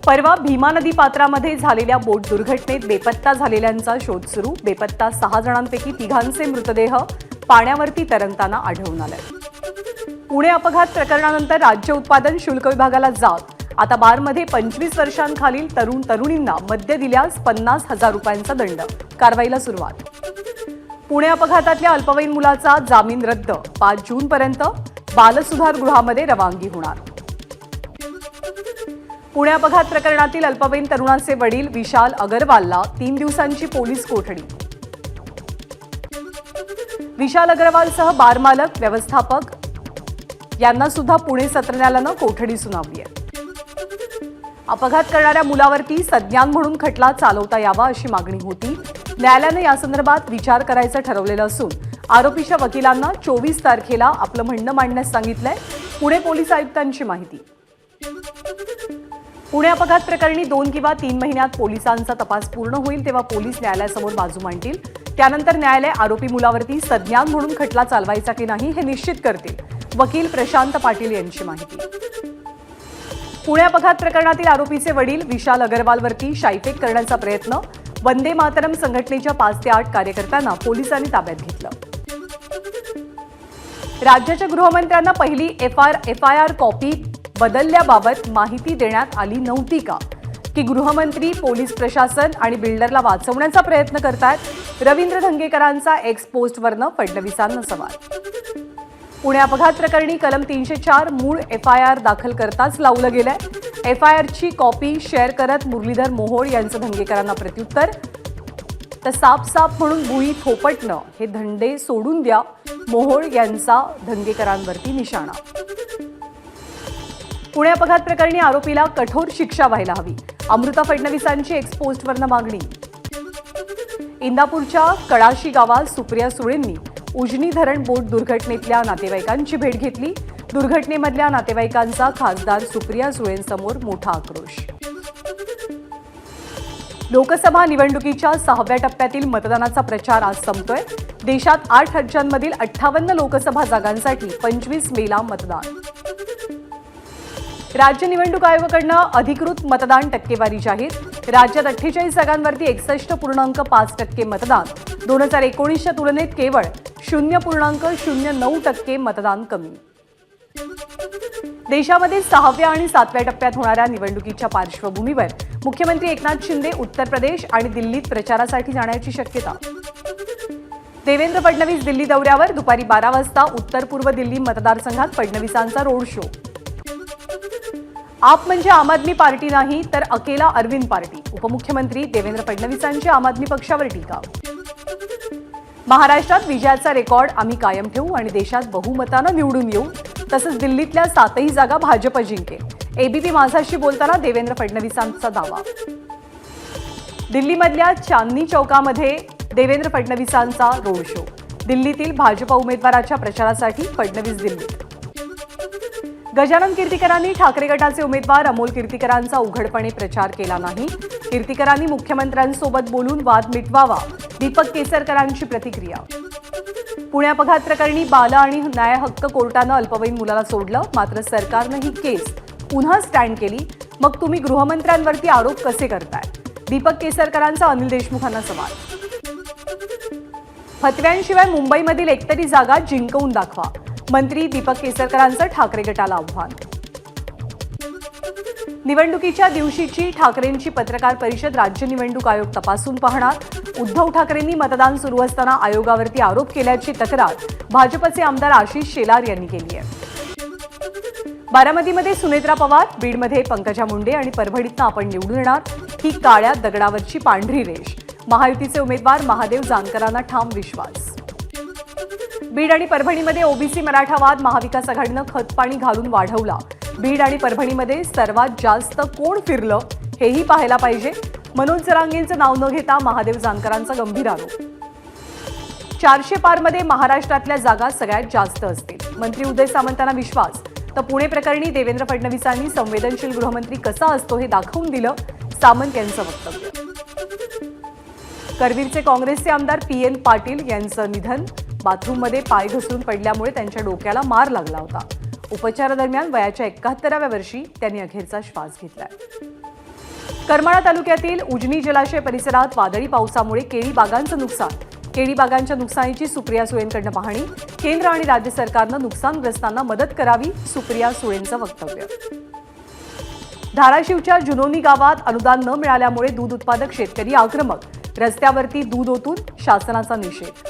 परवा भीमा नदी पात्रामध्ये झालेल्या बोट दुर्घटनेत बेपत्ता झालेल्यांचा शोध सुरू। बेपत्ता 6 जणांपैकी 3घांचे मृतदेह पाण्यावरती तरंगताना आढळून आले। पुणे अपघात प्रकरणानंतर राज्य उत्पादन शुल्क विभागाला जाब। आता बारमध्ये 25 वर्षांखालील तरुणींना मद्य दिल्यास 50,000 रुपयांचा दंड। कारवाईला सुरुवात। पुणे अपघातातल्या अल्पवयीन मुलाचा जामीन रद्द। 5 जूनपर्यंत बालसुधार गृहामध्ये रवानगी होणार। पुणे अपघात प्रकरणातील अल्पवयीन तरुणाचे वडील विशाल अग्रवालला 3 दिवसांची पोलीस कोठडी। विशाल अग्रवालसह बार मालक व्यवस्थापक यांना सुद्धा पुणे सत्र न्यायालयानं कोठडी सुनावली आहे। अपघात करणाऱ्या मुलावरती संज्ञान म्हणून खटला चालवता यावा अशी मागणी होती। न्यायालयानं यासंदर्भात विचार करायचं ठरवलेलं असून आरोपीच्या वकिलांना 24 तारखेला आपलं म्हणणं मांडण्यास सांगितलंय। पुणे पोलीस आयुक्तांची माहिती। पुणे अपघात प्रकरणी 2 किंवा 3 महिन्यात पोलिसांचा तपास पूर्ण होईल तेव्हा पोलीस न्यायालयासमोर बाजू मांडतील। त्यानंतर न्यायालय आरोपी मुलावरती संज्ञान म्हणून खटला चालवायचा की नाही हे निश्चित करतील। वकील प्रशांत पाटील यांची माहिती। पुणे अपघात प्रकरणातील आरोपीचे वडील विशाल अग्रवालवरती शाईफेक करण्याचा प्रयत्न। वंदे मातरम संघटनेच्या 5 ते 8 कार्यकर्त्यांना पोलिसांनी ताब्यात घेतलं। राज्याच्या गृहमंत्र्यांना पहिली एफआयआर कॉपी बदलल्याबाबत माहिती देण्यात आली नव्हती का? की गृहमंत्री पोलीस प्रशासन आणि बिल्डरला वाचवण्याचा प्रयत्न करतायत? रवींद्र धंगेकरांचा एक्स पोस्टवरनं फडणवीसांना सवाल। पुणे अपघात प्रकरणी कलम 304 मूळ एफआयआर दाखल करताच लावलं गेलंय। एफआयआरची कॉपी शेअर करत मुरलीधर मोहोळ यांचं धंगेकरांना प्रत्युत्तर। तर साप म्हणून भुई थोपटणं हे धंदे सोडून द्या, मोहोळ यांचा धंगेकरांवरती निशाणा। पुणे अपघात प्रकरणी आरोपीला कठोर शिक्षा व्हायला हवी, अमृता फडणवीसांची एक्स पोस्टवरनं मागणी। इंदापूरच्या कळाशी गावात सुप्रिया सुळेंनी उजनी धरण बोट दुर्घटनेतल्या नातेवाईकांची भेट घेतली। दुर्घटनेमधल्या नातेवाईकांचा खासदार सुप्रिया सुळेंसमोर मोठा आक्रोश। लोकसभा निवडणुकीच्या 6व्या टप्प्यातील मतदानाचा प्रचार आज संपतोय। देशात 8 राज्यांमधील 58 लोकसभा जागांसाठी 25 मेला मतदान। राज्य निवडणूक आयोगाकडनं अधिकृत मतदान टक्केवारी जाहीर। राज्यात 48 जागांवरती 61.5% मतदान। 2019च्या तुलनेत केवळ 0.09% मतदान कमी। देशामध्ये 6व्या आणि 7व्या टप्प्यात होणाऱ्या निवडणुकीच्या पार्श्वभूमीवर मुख्यमंत्री एकनाथ शिंदे उत्तर प्रदेश आणि दिल्लीत प्रचारासाठी जाण्याची शक्यता। देवेंद्र फडणवीस दिल्ली दौऱ्यावर। दुपारी 12 वाजता उत्तर पूर्व दिल्ली मतदारसंघात फडणवीसांचा रोड शो। आप म्हणजे आम आदमी पार्टी नाही तर अकेला अरविंद पार्टी। उपमुख्यमंत्री देवेंद्र फडणवीसांची आम आदमी पक्षावर टीका। महाराष्ट्रात विजयाचा रेकॉर्ड आम्ही कायम ठेवू आणि देशात बहुमतानं निवडून येऊ। तसंच दिल्लीतल्या 7ही जागा भाजप जिंकेल। एबीपी माझाशी बोलताना देवेंद्र फडणवीसांचा दावा। दिल्लीमधल्या चांदनी चौकामध्ये देवेंद्र फडणवीसांचा रोड शो। दिल्लीतील भाजप उमेदवाराच्या प्रचारासाठी फडणवीस दिल्लीत। गजानन कीर्तिकरांनी ठाकरे गटाचे उमेदवार अमोल कीर्तिकरांचा उघडपणे प्रचार केला नाही। कीर्तिकरांनी मुख्यमंत्र्यांसोबत बोलून वाद मिटवावा। दीपक केसरकरांची प्रतिक्रिया। पुणे अपघात प्रकरणी बाल आणि न्याय हक्क कोर्टानं अल्पवयीन मुलाला सोडलं, मात्र सरकारनं ही केस पुन्हा स्टँड केली। मग तुम्ही गृहमंत्र्यांवरती आरोप कसे करताय? दीपक केसरकरांचा अनिल देशमुखांना सवाल। फतव्यांशिवाय मुंबईमधील एकतरी जागा जिंकवून दाखवा, मंत्री दीपक केसरकरांचं ठाकरे गटाला आव्हान। निवडणुकीच्या दिवशीची ठाकरेंची पत्रकार परिषद राज्य निवडणूक आयोग तपासून पाहणार। उद्धव ठाकरेंनी मतदान सुरू असताना आयोगावरती आरोप केल्याची तक्रार भाजपचे आमदार आशिष शेलार यांनी केली आहे। बारामतीमध्ये सुनेत्रा पवार, बीडमध्ये पंकजा मुंडे आणि परभणीतनं आपण निवडून येणार, ही काळ्या दगडावरची पांढरी रेष। महायुतीचे उमेदवार महादेव जानकरांना ठाम विश्वास। बीड आणि परभणीमध्ये ओबीसी मराठा वाद महाविकास आघाडीनं खतपाणी घालून वाढवला। बीड आणि परभणीमध्ये सर्वात जास्त कोण फिरलं हेही पाहायला पाहिजे। मनोज जरांगेंचं नाव न घेता महादेव जानकरांचा गंभीर आरोप। 400 पारमध्ये महाराष्ट्रातल्या जागा सगळ्यात जास्त असतील, मंत्री उदय सामंतांना विश्वास। तर पुणे प्रकरणी देवेंद्र फडणवीसांनी संवेदनशील गृहमंत्री कसा असतो हे दाखवून दिलं, सामंत यांचं वक्तव्य। करवीरचे काँग्रेसचे आमदार पीएन पाटील यांचं निधन। बाथरूममध्ये पाय घसरून पडल्यामुळे त्यांच्या डोक्याला मार लागला होता। उपचारादरम्यान वयाच्या 71व्या वर्षी त्यांनी अखेरचा श्वास घेतलाय। करमाळा तालुक्यातील उजनी जलाशय परिसरात वादळी पावसामुळे केळी बागांचं नुकसान. केळी बागांच्या नुकसानीची सुप्रिया सुळेंकडून पाहणी. केंद्र आणि राज्य सरकारनं नुकसानग्रस्तांना मदत करावी, सुप्रिया सुळेंचं वक्तव्य. धाराशिवच्या जुनोनी गावात अनुदान न मिळाल्यामुळे दूध उत्पादक शेतकरी आक्रमक. रस्त्यावरती दूध ओतून शासनाचा निषेध.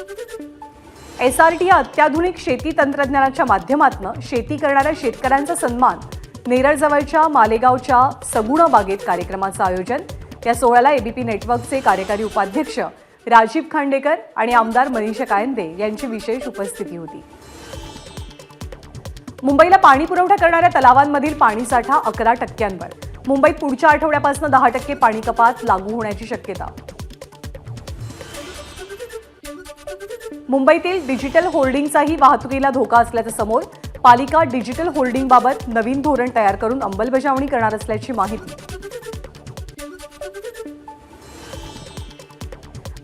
SRT या अत्याधुनिक शेती तंत्रज्ञानाच्या माध्यमातून शेती करणाऱ्या शेतकऱ्यांचा सन्मान. नेरळजवळच्या मालेगावच्या सगुण बागेत कार्यक्रमाचं आयोजन. या सोहळ्याला ABP नेटवर्कचे कार्यकारी उपाध्यक्ष राजीव खांडेकर आणि आमदार मनीषा कायंदे यांची विशेष उपस्थिती होती. मुंबईला पाणी पुरवठा करणाऱ्या तलावांमधील पाणीसाठा 11%. मुंबईत पुढच्या आठवड्यापासून 10% पाणी कपात लागू होण्याची शक्यता. मुंबईतील डिजिटल होर्डिंगचाही वाहतुकीला धोका असल्याचं समोर. पालिका डिजिटल होर्डिंगबाबत नवीन धोरण तयार करून अंमलबजावणी करणार असल्याची माहिती.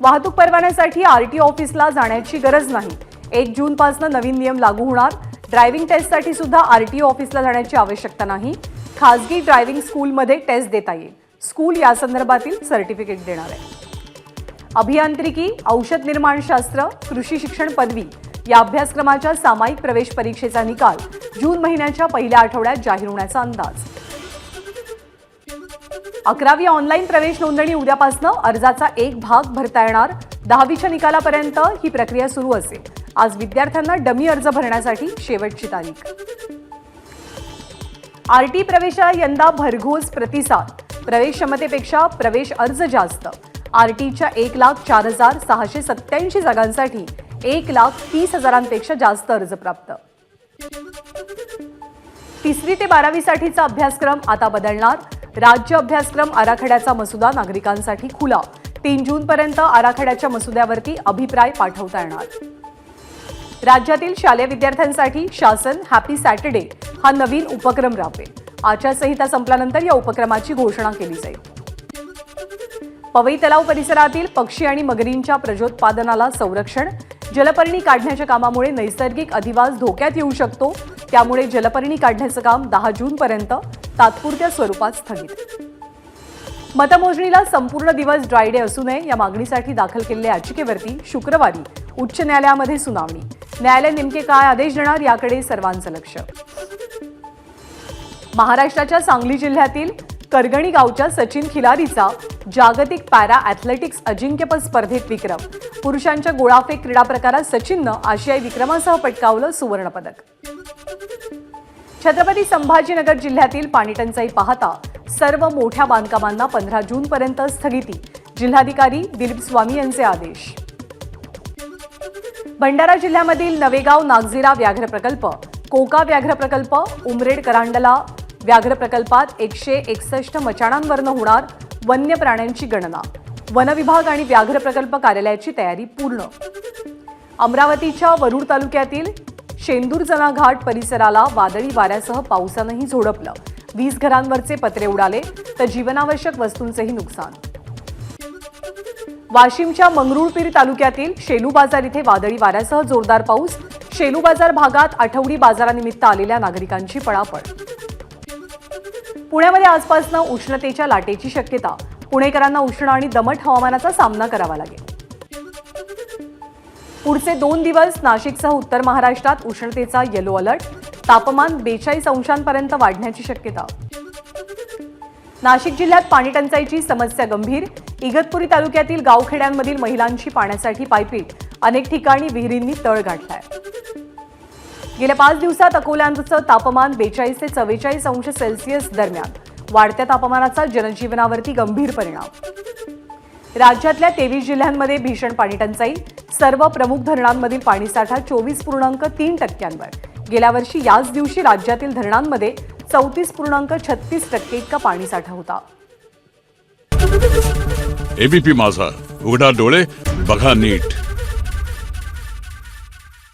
वाहतूक परवान्यासाठी RTO ऑफिसला जाण्याची गरज नाही. 1 जूनपासून नवीन नियम लागू होणार. ड्रायव्हिंग टेस्टसाठी सुद्धा RTO ऑफिसला जाण्याची आवश्यकता नाही. खासगी ड्रायव्हिंग स्कूलमध्ये टेस्ट देता येईल. स्कूल या संदर्भातील सर्टिफिकेट देणार आहे. अभियांत्रिकी, औषध निर्माणशास्त्र, कृषी शिक्षण पदवी या अभ्यासक्रमाच्या सामायिक प्रवेश परीक्षेचा निकाल जून महिन्याच्या पहिल्या आठवड्यात जाहीर होण्याचा अंदाज. 11वी ऑनलाईन प्रवेश नोंदणी उद्यापासून अर्जाचा एक भाग भरता येणार. 10वीच्या निकालापर्यंत ही प्रक्रिया सुरू असेल. आज विद्यार्थ्यांना डमी अर्ज भरण्यासाठी शेवटची तारीख. RT प्रवेशाला यंदा भरघोस प्रतिसाद. प्रवेश क्षमतेपेक्षा प्रवेश अर्ज जास्त. RTच्या 1,04,687 जागांसाठी 1,30,000पेक्षा जास्त अर्ज प्राप्त. 3री ते 12वी साठीचा अभ्यासक्रम आता बदलणार. राज्य अभ्यासक्रम आराखड्याचा मसुदा नागरिकांसाठी खुला. 3 जूनपर्यंत आराखड्याच्या मसुद्यावरती अभिप्राय पाठवता येणार. राज्यातील शालेय विद्यार्थ्यांसाठी शासन हॅपी सॅटर्डे हा नवीन उपक्रम राबवेल. आचारसंहिता संपल्यानंतर या उपक्रमाची घोषणा केली जाईल. पवई तलाव परिसरातील पक्षी आणि मगरींच्या प्रजोत्पादनाला संरक्षण. जलपर्णी काढण्याच्या कामामुळे नैसर्गिक अधिवास धोक्यात येऊ शकतो. त्यामुळे जलपर्णी काढण्याचं काम 10 जूनपर्यंत तात्पुरत्या स्वरूपात स्थगित. मतमोजणीला संपूर्ण दिवस ड्राय डे असू नये या मागणीसाठी दाखल केलेल्या याचिकेवरती शुक्रवारी उच्च न्यायालयामध्ये सुनावणी. न्यायालय नेमके काय आदेश देणार याकडे सर्वांचं लक्ष. महाराष्ट्राच्या सांगली जिल्ह्यातील करगणी गावच्या सचिन खिलारीचा जागतिक पॅरा ॲथलेटिक्स अजिंक्यपद स्पर्धेत विक्रम. पुरुषांच्या गोळाफेक क्रीडा प्रकारात सचिननं आशियाई विक्रमासह पटकावलं सुवर्णपदक. छत्रपती संभाजीनगर जिल्ह्यातील पाणीटंचाई पाहता सर्व मोठ्या बांधकामांना 15 जूनपर्यंत स्थगिती. जिल्हाधिकारी दिलीप स्वामी यांचे आदेश. भंडारा जिल्ह्यामधील नवेगाव नागझिरा व्याघ्र प्रकल्प, कोका व्याघ्र प्रकल्प, उमरेड करांडला व्याघ्र प्रकल्पात 161 मचाणांवरनं होणार वन्य प्राण्यांची गणना. वन विभाग आणि व्याघ्र प्रकल्प कार्यालयाची तयारी पूर्ण. अमरावतीच्या वरुड तालुक्यातील शेंदूरजना घाट परिसराला वादळी वाऱ्यासह पावसानंही झोडपलं. 20 घरांवरचे पत्रे उडाले तर जीवनावश्यक वस्तूंचेही नुकसान. वाशिमच्या मंगरुळपीर तालुक्यातील शेलू बाजार इथे वादळी वाऱ्यासह जोरदार पाऊस. शेलू बाजार भागात आठवडी बाजारानिमित्त आलेल्या नागरिकांची पळापळ. पुण्यामध्ये आजपासून उष्णतेच्या लाटेची शक्यता. पुणेकरांना उष्ण आणि दमट हवामानाचा सामना करावा लागेल. पुढचे 2 दिवस नाशिकसह उत्तर महाराष्ट्रात उष्णतेचा येलो अलर्ट. तापमान 42 अंशांपर्यंत वाढण्याची शक्यता. नाशिक जिल्ह्यात पाणीटंचाईची समस्या गंभीर. इगतपुरी तालुक्यातील गावखेड्यांमधील महिलांची पाण्यासाठी पायपीट. अनेक ठिकाणी विहिरींनी तळ गाठलाय. गेल्या 5 दिवसात अकोल्याचं तापमान 42 ते 44 अंश सेल्सिअस दरम्यान. वाढत्या तापमानाचा जनजीवनावरती गंभीर परिणाम. राज्यातल्या 23 जिल्ह्यांमध्ये भीषण पाणीटंचाई. सर्व प्रमुख धरणांमधील पाणीसाठा 24.3%. गेल्या वर्षी याच दिवशी राज्यातील धरणांमध्ये 34.36% इतका पाणीसाठा होता. ABP माझा, उघडा डोळे बघा नीट.